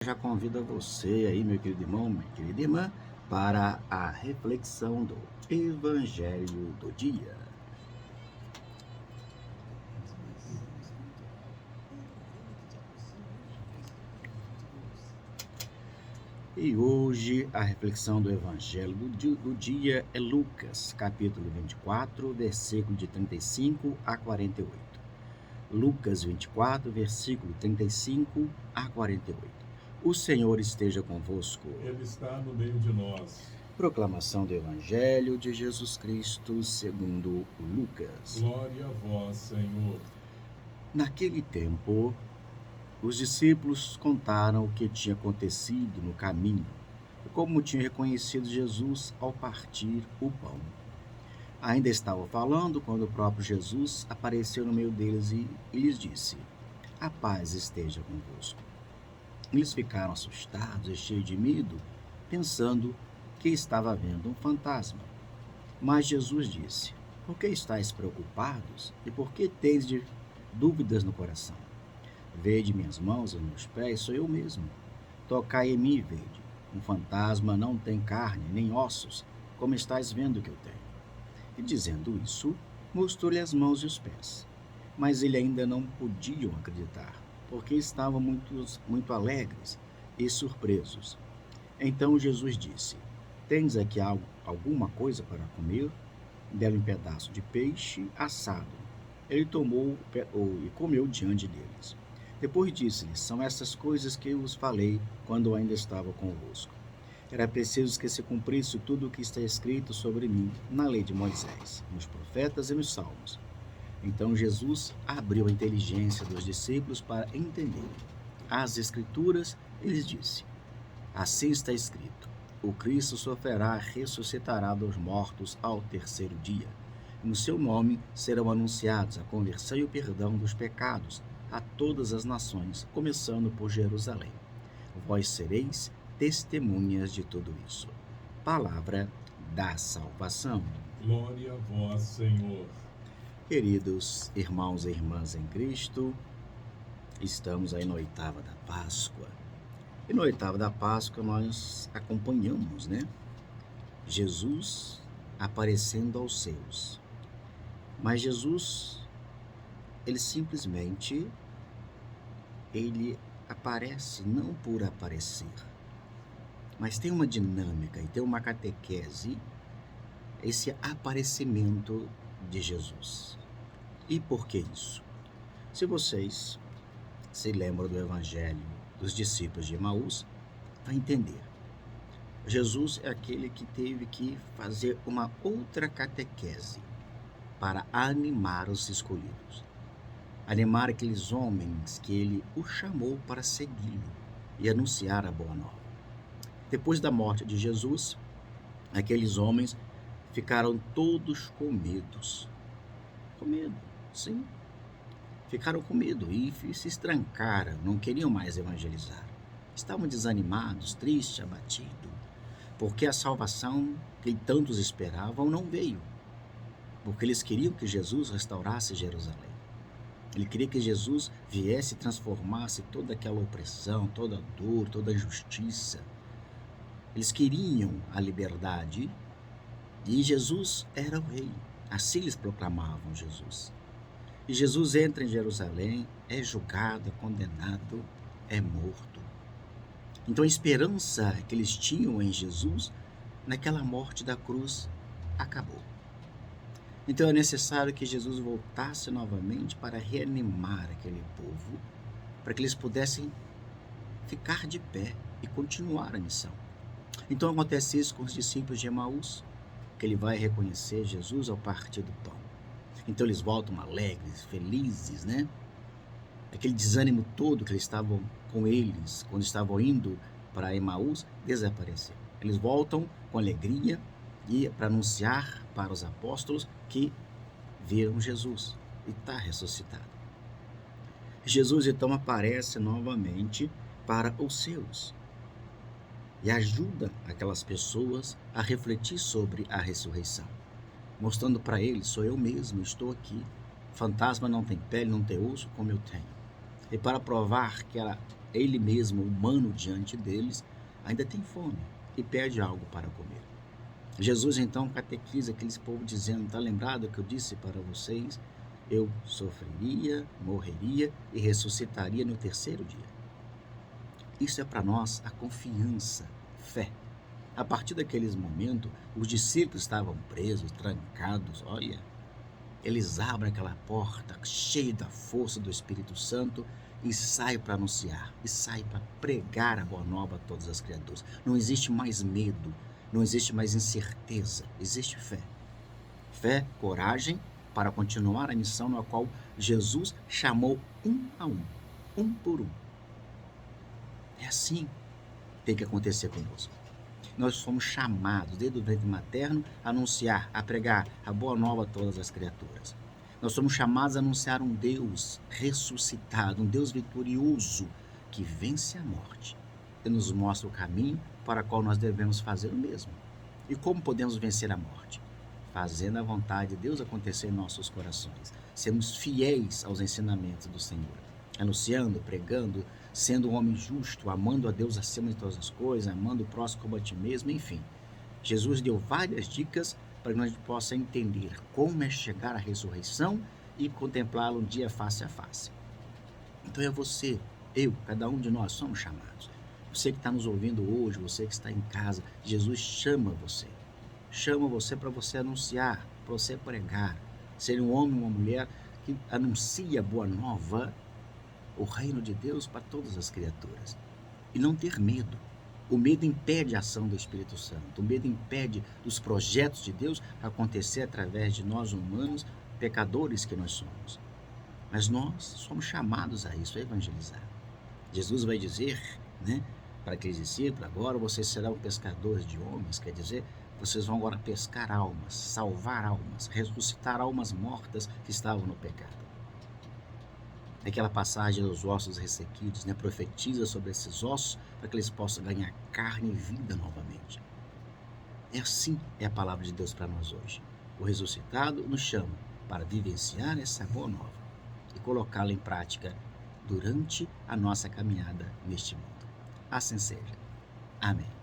Já convido você aí, meu querido irmão, minha querida irmã, para a reflexão do Evangelho do Dia. E hoje a reflexão do Evangelho do dia é Lucas, capítulo 24, versículo de 35 a 48. Lucas 24, versículo 35 a 48. O Senhor esteja convosco. Ele está no meio de nós. Proclamação do Evangelho de Jesus Cristo segundo Lucas. Glória a vós, Senhor. Naquele tempo, os discípulos contaram o que tinha acontecido no caminho e como tinham reconhecido Jesus ao partir o pão. Ainda estavam falando quando o próprio Jesus apareceu no meio deles e lhes disse: "A paz esteja convosco." Eles ficaram assustados e cheios de medo, pensando que estava vendo um fantasma. Mas Jesus disse: "Por que estáis preocupados e por que tendes dúvidas no coração? Vede minhas mãos e meus pés, sou eu mesmo. Tocai em mim e vede. Um fantasma não tem carne nem ossos, como estáis vendo que eu tenho." E dizendo isso, mostrou-lhe as mãos e os pés. Mas ele ainda não podiam acreditar, porque estavam muito alegres e surpresos. Então Jesus disse: "Tens aqui alguma coisa para comer?" Deram um pedaço de peixe assado. Ele tomou e comeu diante deles. Depois disse-lhes: "São essas coisas que eu vos falei quando eu ainda estava convosco. Era preciso que se cumprisse tudo o que está escrito sobre mim na lei de Moisés, nos profetas e nos salmos." Então Jesus abriu a inteligência dos discípulos para entender as Escrituras e lhes disse: "Assim está escrito: o Cristo sofrerá e ressuscitará dos mortos ao terceiro dia. No seu nome serão anunciados a conversão e o perdão dos pecados a todas as nações, começando por Jerusalém. Vós sereis testemunhas de tudo isso." Palavra da salvação. Glória a vós, Senhor. Queridos irmãos e irmãs em Cristo, estamos aí na oitava da Páscoa. E na oitava da Páscoa nós acompanhamos, Jesus aparecendo aos seus. Mas Jesus, ele simplesmente, ele aparece não por aparecer, mas tem uma dinâmica e tem uma catequese, esse aparecimento de Jesus. E por que isso? Se vocês se lembram do Evangelho dos discípulos de Emaús, vai entender. Jesus é aquele que teve que fazer uma outra catequese para animar os escolhidos. Animar aqueles homens que ele o chamou para segui-lo e anunciar a boa nova. Depois da morte de Jesus, aqueles homens ficaram todos com medo. Com medo, sim. Ficaram com medo e se estrancaram, não queriam mais evangelizar. Estavam desanimados, tristes, abatidos, porque a salvação que tantos esperavam não veio. Porque eles queriam que Jesus restaurasse Jerusalém. Ele queria que Jesus viesse e transformasse toda aquela opressão, toda a dor, toda a injustiça. Eles queriam a liberdade e Jesus era o rei. Assim eles proclamavam Jesus. E Jesus entra em Jerusalém, é julgado, é condenado, é morto. Então a esperança que eles tinham em Jesus, naquela morte da cruz, acabou. Então é necessário que Jesus voltasse novamente para reanimar aquele povo, para que eles pudessem ficar de pé e continuar a missão. Então acontece isso com os discípulos de Emaús, que ele vai reconhecer Jesus ao partir do pão. Então eles voltam alegres, felizes, Aquele desânimo todo que eles estavam com eles, quando estavam indo para Emaús, desapareceu. Eles voltam com alegria e para anunciar para os apóstolos que viram Jesus e está ressuscitado. Jesus então aparece novamente para os seus e ajuda aquelas pessoas a refletir sobre a ressurreição, mostrando para eles: sou eu mesmo, estou aqui. Fantasma não tem pele, não tem osso como eu tenho. E para provar que ele mesmo, humano diante deles, ainda tem fome e pede algo para comer. Jesus então catequiza aqueles povo dizendo: está lembrado que eu disse para vocês, eu sofreria, morreria e ressuscitaria no terceiro dia. Isso é para nós a confiança, fé. A partir daqueles momentos, os discípulos estavam presos, trancados, olha, eles abrem aquela porta cheia da força do Espírito Santo e saem para anunciar, e saem para pregar a boa nova a todas as criaturas. Não existe mais medo, não existe mais incerteza, existe fé. Fé, coragem para continuar a missão na qual Jesus chamou um a um por um. É assim que tem que acontecer conosco. Nós somos chamados, desde o ventre materno, a anunciar, a pregar a boa nova a todas as criaturas. Nós somos chamados a anunciar um Deus ressuscitado, um Deus vitorioso, que vence a morte e nos mostra o caminho para o qual nós devemos fazer o mesmo. E como podemos vencer a morte? Fazendo a vontade de Deus acontecer em nossos corações. Sermos fiéis aos ensinamentos do Senhor. Anunciando, pregando, sendo um homem justo, amando a Deus acima de todas as coisas, amando o próximo como a ti mesmo, enfim. Jesus deu várias dicas para que nós possa entender como é chegar à ressurreição e contemplá-lo um dia face a face. Então é você, eu, cada um de nós somos chamados. Você que está nos ouvindo hoje, você que está em casa, Jesus chama você. Chama você para você anunciar, para você pregar. Ser um homem ou uma mulher que anuncia a boa nova, o reino de Deus para todas as criaturas. E não ter medo. O medo impede a ação do Espírito Santo. O medo impede dos projetos de Deus acontecer através de nós humanos, pecadores que nós somos. Mas nós somos chamados a isso, a evangelizar. Jesus vai dizer, para aqueles discípulos: agora vocês serão pescadores de homens, quer dizer, vocês vão agora pescar almas, salvar almas, ressuscitar almas mortas que estavam no pecado. Aquela passagem dos ossos ressequidos, profetiza sobre esses ossos para que eles possam ganhar carne e vida novamente. É assim é a palavra de Deus para nós hoje. O ressuscitado nos chama para vivenciar essa boa nova e colocá-la em prática durante a nossa caminhada neste mundo. Assim seja. Amém.